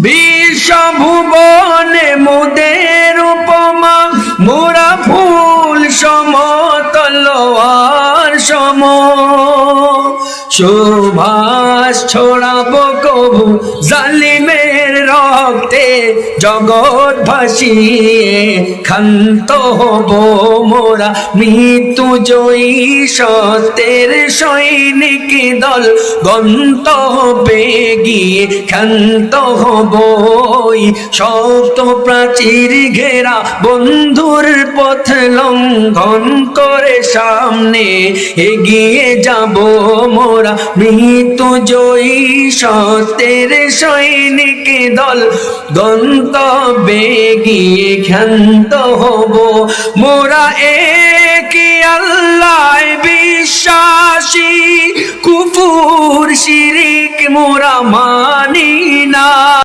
বিশ্বভুবনে মোদের উপমা, মোরা ফুল সম তলোয়ার সম। সুভাষ ছড়াবো কবু জালিমের রক্তে, জগৎ ভাসিয়ে ক্ষান্ত হব মোরা মৃত্যু জয়ী সত্যের সৈনিক দল। গন্তব্যে গিয়ে ক্ষান্ত হবই, শক্ত প্রাচীর ঘেরা বন্ধুর পথ লঙ্ঘন করে সামনে এগিয়ে যাব মোরা মৃত্যু জয়ী সত্যের সৈনিক দল। গন্তব্যে গিয়ে ক্ষান্ত হব মোরা একে আল্লাহ বিশ্বাসী, কুফুর শিরিক মোরা মানি না।